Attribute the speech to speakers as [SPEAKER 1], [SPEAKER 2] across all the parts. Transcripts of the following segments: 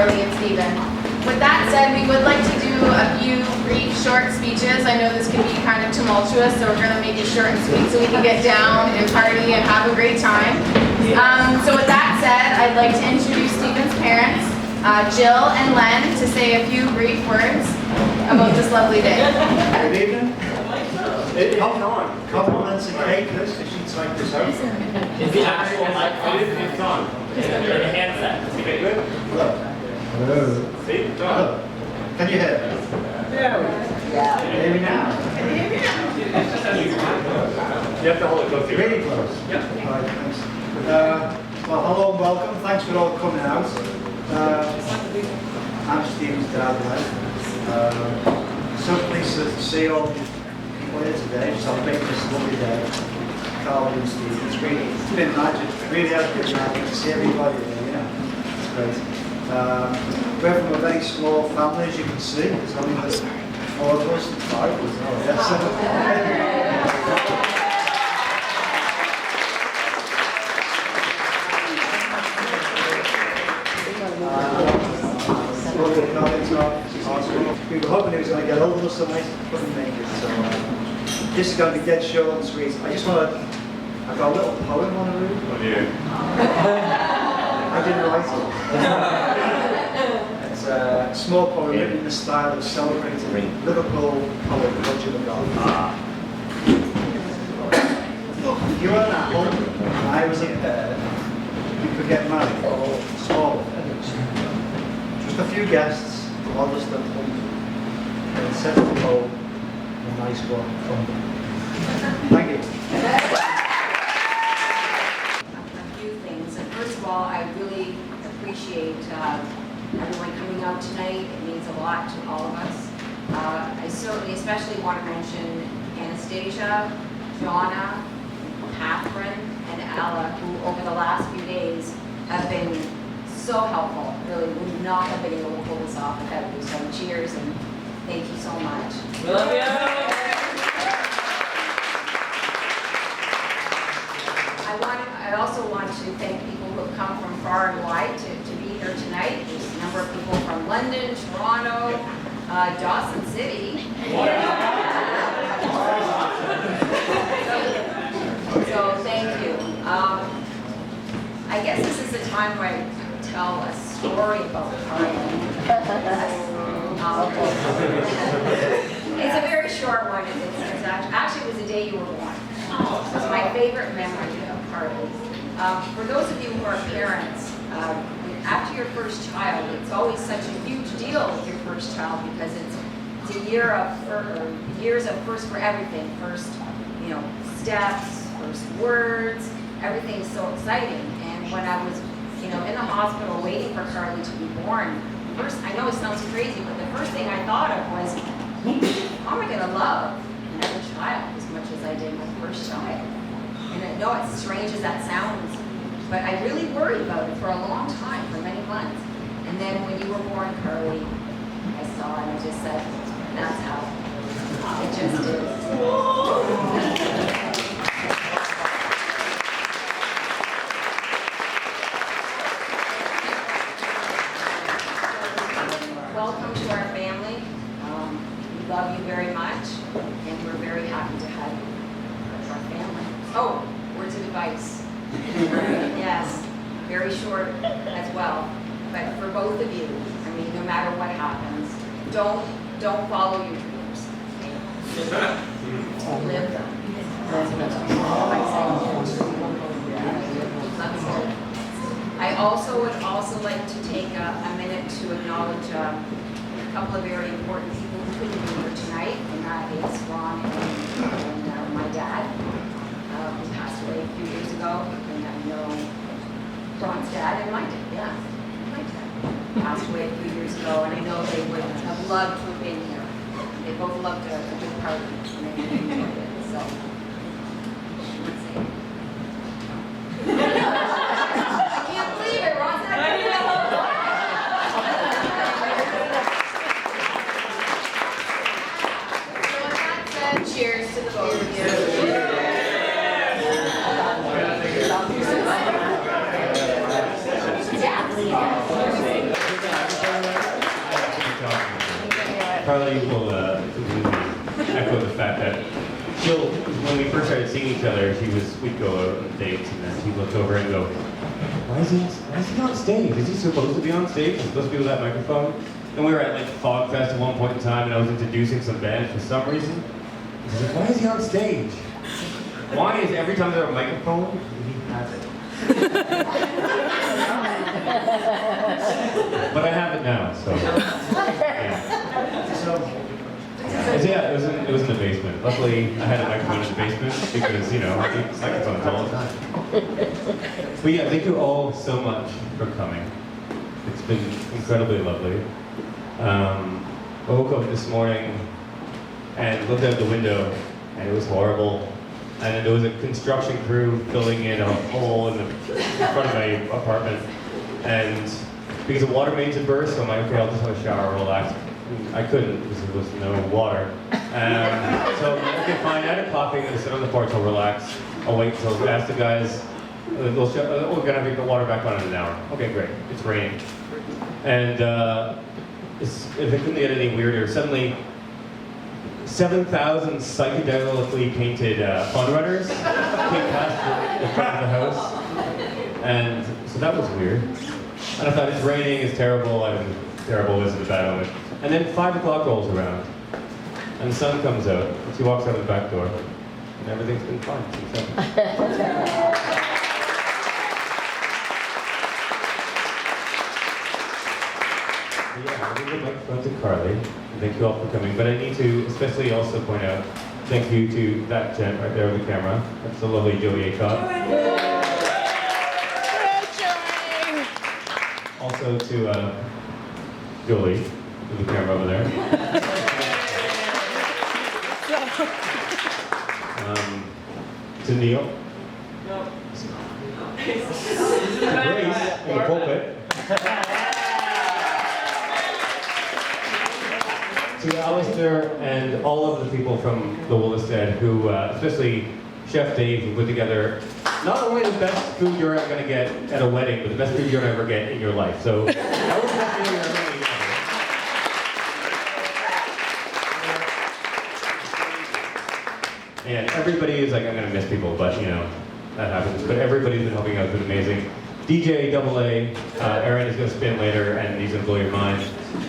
[SPEAKER 1] Carly and Stephen. With that said, we would like to do a few brief, short speeches. I know this can be kind of tumultuous, so we're going to make it short and sweet so we can get down and party and have a great time. So with that said, I'd like to introduce Stephen's parents, Jill and Len, to say a few brief words about this lovely day.
[SPEAKER 2] Good evening. Compliments and cake this, because she'd like this out.
[SPEAKER 3] Is the actual microphone? It's on. In the handset.
[SPEAKER 2] Okay, good. Hello. Hello. See? It's on. Can you hear? Yeah. Hear me now?
[SPEAKER 3] You have to hold it close to you.
[SPEAKER 2] Really close?
[SPEAKER 3] Yep.
[SPEAKER 2] All right, thanks. Well, hello and welcome. Thanks for all coming out. I'm Stephen's dad, Len. So pleased to see all you people here today, celebrating this lovely day. Carl and Steve. It's been magic. Really has been magic to see everybody here, It's great. We're from a very small family, as you can see. There's only 4 of us and 5 of us. Oh, yes. We were hoping it was going to get older tonight, couldn't make it. So this is going to be dead short and sweet. I got a little poem on the roof.
[SPEAKER 3] Oh, yeah.
[SPEAKER 2] I didn't write it. It's a small poem written in the style of celebrating Liverpool poet Roger McGowan. If you were an apple and I was a pear, you could get married. Small. Just a few guests, modest and humble. And set the poem, a nice one from them. Thank you.
[SPEAKER 4] A few things. And first of all, I really appreciate everyone coming out tonight. It means a lot to all of us. I certainly especially want to mention Anastasia, Donna, Catherine, and Ella, who over the last few days have been so helpful. Really would not have been able to pull this off without you. So cheers and thank you so much.
[SPEAKER 3] We love you.
[SPEAKER 4] I also want to thank people who have come from far and wide to be here tonight. There's a number of people from London, Toronto, Dawson City. So thank you. I guess this is the time where I tell a story about Carly. It's a very short one. It's actually, it was the day you were born. It's my favorite memory of Carly. For those of you who are parents, after your first child, it's always such a huge deal with your first child because it's a years of first for everything. First, steps, first words, everything is so exciting. And when I was, in the hospital waiting for Carly to be born, first, I know it sounds crazy, but the first thing I thought of was, how am I going to love another child as much as I did my first child? And I know it's strange as that sounds, but I really worried about it for a long time, for many months. And then when you were born, Carly, I saw and I just said, that's how it just is. Welcome to our family. We love you very much, and we're very happy to have you as our family. Oh, words of advice. Yes, very short as well. But for both of you, no matter what happens, don't follow your dreams. Live them. I also would like to take a minute to acknowledge a couple of very important people who couldn't be here tonight, and that is Ron and my dad, who passed away a few years ago. And I know Ron's dad and my dad, my dad passed away a few years ago, and I know they would have loved to have been here. They both loved a good party, and they really enjoyed it. So, I can't believe it, Ron.
[SPEAKER 1] Cheers to the both of you.
[SPEAKER 4] Yeah.
[SPEAKER 5] Carly will completely echo the fact that when we first started seeing each other, we'd go on dates, and then she'd look over and go, why is he on stage? Is he supposed to be on stage? Is he supposed to be with that microphone? And we were at like Fog Fest at one point in time, and I was introducing some bands for some reason. She's like, why is he on stage? Why is every time there's a microphone, he has it? But I have it now, so. Yeah, it was in the basement. Luckily, I had a microphone in the basement because, I do microphones all the time. But yeah, thank you all so much for coming. It's been incredibly lovely. I woke up this morning and looked out the window, and it was horrible. And then there was a construction crew filling in a hole in front of my apartment. And because the water mains had burst, so I'm like, okay, I'll just have a shower, relax. I couldn't because there was no water. So, okay, fine, I had a coffee, I'm gonna sit on the porch, I'll relax. I'll wait until I ask the guys, we're gonna have the water back on in an hour. Okay, great, it's raining. And if it couldn't get any weirder, suddenly 7,000 psychedelically painted fun runners came past the front of the house. And so that was weird. And I thought, it's raining, it's terrible, terrible isn't a bad omen. And then 5 o'clock rolls around, and the sun comes out, and she walks out the back door, and everything's been fine since then. Yeah, I give the microphone to Carly, and thank you all for coming, but I need to especially also point out, thank you to that gent right there with the camera. That's the lovely Joey Acott. Also to Julie, with the camera over there. To Neil. No. To Grace in the pulpit. To Alistair and all of the people from the Woolstead who, especially Chef Dave, who put together not only the best food you're ever going to get at a wedding, but the best food you'll ever get in your life. So, that was the best food you're ever going to get. And everybody is like, I'm going to miss people, but that happens. But everybody's been helping out, it's been amazing. DJ AA, Aaron is going to spin later, and he's going to blow your mind.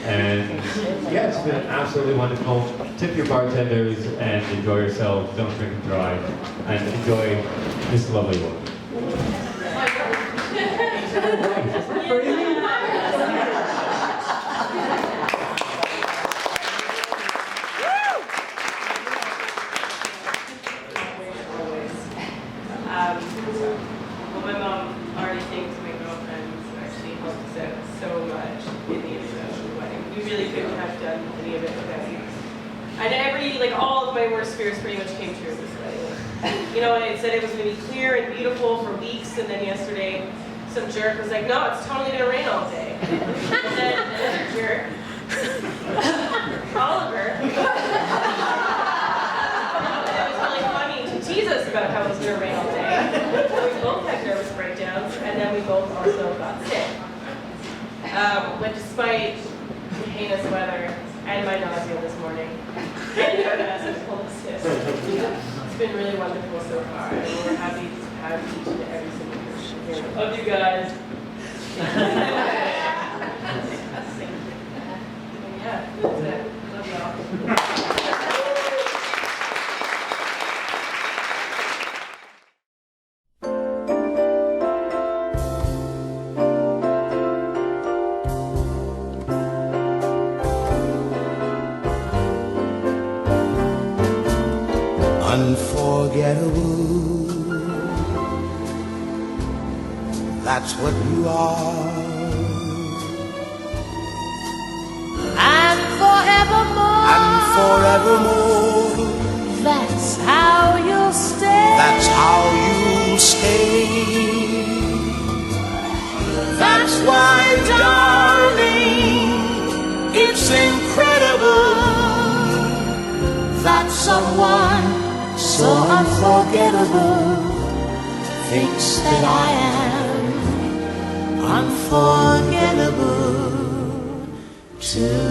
[SPEAKER 5] And yeah, it's been absolutely wonderful. Tip your bartenders and enjoy yourselves. Don't drink and drive. And enjoy this lovely woman.
[SPEAKER 6] Well, my mom already thanks my girlfriends actually helped us out so much in the international wedding. We really couldn't have done any of it without you. And all of my worst fears pretty much came true this wedding. And it said it was going to be clear and beautiful for weeks, and then yesterday some jerk was like, no, it's totally going to rain all day. And then another jerk, Oliver, tease us about how it was going to rain all day. So we both had nervous breakdowns, and then we both also got sick. But despite the heinous weather and my nausea this morning, and massive homelessness, it's been really wonderful so far, and we're happy to have each and every single person here. Love you guys. Yeah, that's it. Love y'all.
[SPEAKER 7] Unforgettable, that's what you are.
[SPEAKER 8] And forevermore, that's how you'll stay.
[SPEAKER 7] That's how you'll stay. That's why, darling, it's incredible that someone so unforgettable thinks that I am unforgettable too.